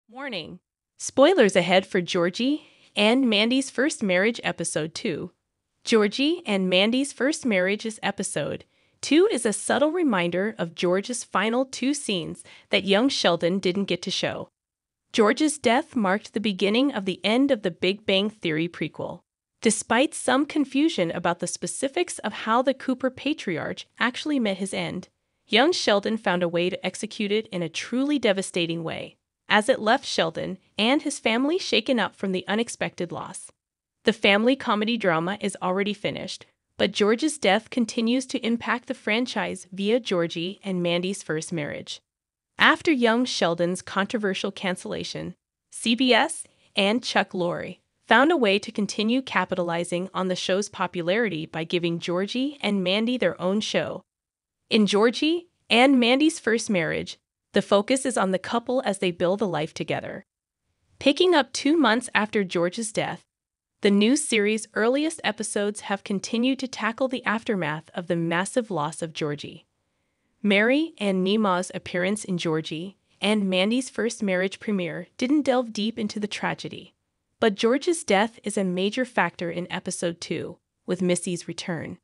Warning. Spoilers ahead for Georgie and Mandy's First Marriage Episode 2. Georgie and Mandy's First Marriage's Episode 2 is a subtle reminder of George's final two scenes that young Sheldon didn't get to show. George's death marked the beginning of the end of the Big Bang Theory prequel. Despite some confusion about the specifics of how the Cooper patriarch actually met his end, young Sheldon found a way to execute it in a truly devastating way, as it left Sheldon and his family shaken up from the unexpected loss. The family comedy drama is already finished, but George's death continues to impact the franchise via Georgie and Mandy's First Marriage. After young Sheldon's controversial cancellation, CBS and Chuck Lorre found a way to continue capitalizing on the show's popularity by giving Georgie and Mandy their own show. In Georgie and Mandy's First Marriage, the focus is on the couple as they build a life together. Picking up 2 months after George's death, the new series' earliest episodes have continued to tackle the aftermath of the massive loss of Georgie. Mary and Nima's appearance in Georgie and Mandy's First Marriage premiere didn't delve deep into the tragedy, but George's death is a major factor in Episode 2, with Missy's return.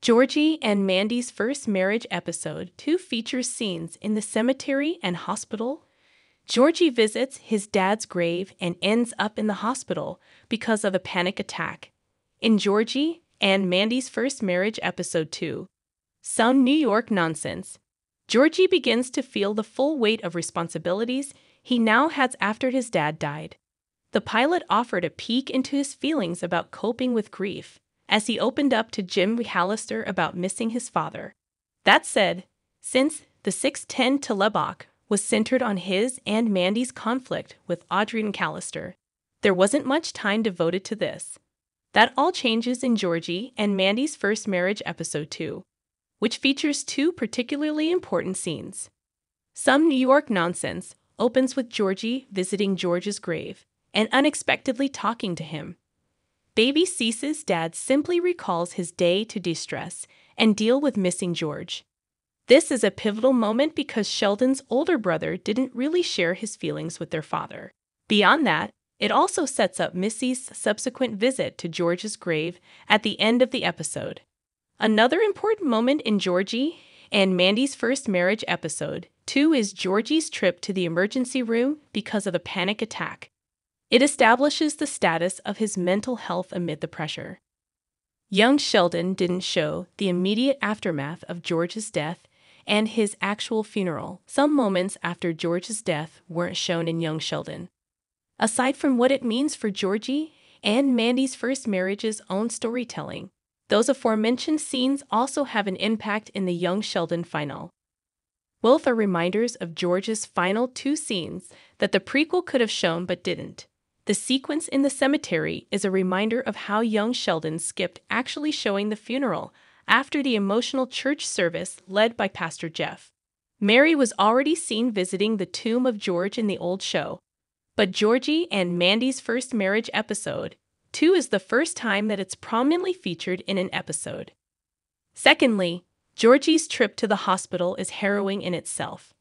Georgie and Mandy's First Marriage Episode 2 features scenes in the cemetery and hospital. Georgie visits his dad's grave and ends up in the hospital because of a panic attack. In Georgie and Mandy's First Marriage Episode 2, Some New York Nonsense, Georgie begins to feel the full weight of responsibilities he now has after his dad died. The pilot offered a peek into his feelings about coping with grief, as he opened up to Jim McAllister about missing his father. That said, since the 610 to Lubbock was centered on his and Mandy's conflict with Audrey McAllister, there wasn't much time devoted to this. That all changes in Georgie and Mandy's First Marriage Episode 2, which features 2 particularly important scenes. Some New York Nonsense opens with Georgie visiting George's grave and unexpectedly talking to him. Baby Cease's dad simply recalls his day to de-stress and deal with missing George. This is a pivotal moment because Sheldon's older brother didn't really share his feelings with their father. Beyond that, it also sets up Missy's subsequent visit to George's grave at the end of the episode. Another important moment in Georgie and Mandy's First Marriage Episode 2 is Georgie's trip to the emergency room because of a panic attack. It establishes the status of his mental health amid the pressure. Young Sheldon didn't show the immediate aftermath of George's death and his actual funeral. Some moments after George's death weren't shown in young Sheldon. Aside from what it means for Georgie and Mandy's First Marriage's own storytelling, those aforementioned scenes also have an impact in the young Sheldon final. Both are reminders of George's final 2 scenes that the prequel could have shown but didn't. The sequence in the cemetery is a reminder of how young Sheldon skipped actually showing the funeral after the emotional church service led by Pastor Jeff. Mary was already seen visiting the tomb of George in the old show, but Georgie and Mandy's First Marriage Episode 2 is the first time that it's prominently featured in an episode. Secondly, Georgie's trip to the hospital is harrowing in itself.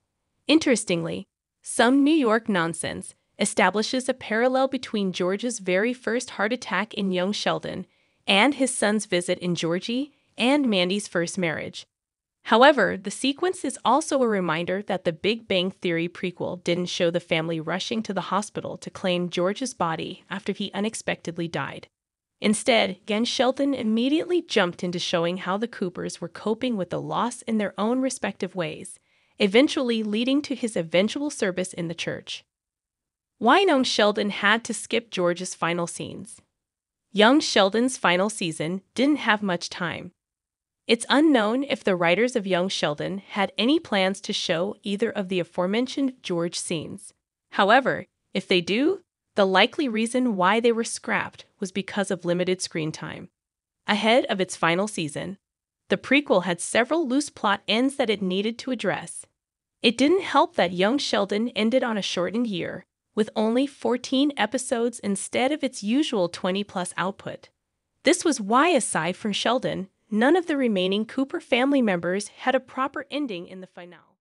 Interestingly, Some New York Nonsense establishes a parallel between George's very first heart attack in young Sheldon and his son's visit in Georgie and Mandy's First Marriage. However, the sequence is also a reminder that the Big Bang Theory prequel didn't show the family rushing to the hospital to claim George's body after he unexpectedly died. Instead, young Sheldon immediately jumped into showing how the Coopers were coping with the loss in their own respective ways, eventually leading to his eventual service in the church. Why young Sheldon had to skip George's final scenes. Young Sheldon's final season didn't have much time. It's unknown if the writers of Young Sheldon had any plans to show either of the aforementioned George scenes. However, if they do, the likely reason why they were scrapped was because of limited screen time. Ahead of its final season, the prequel had several loose plot ends that it needed to address. It didn't help that Young Sheldon ended on a shortened year, with only 14 episodes instead of its usual 20-plus output. This was why, aside from Sheldon, none of the remaining Cooper family members had a proper ending in the finale.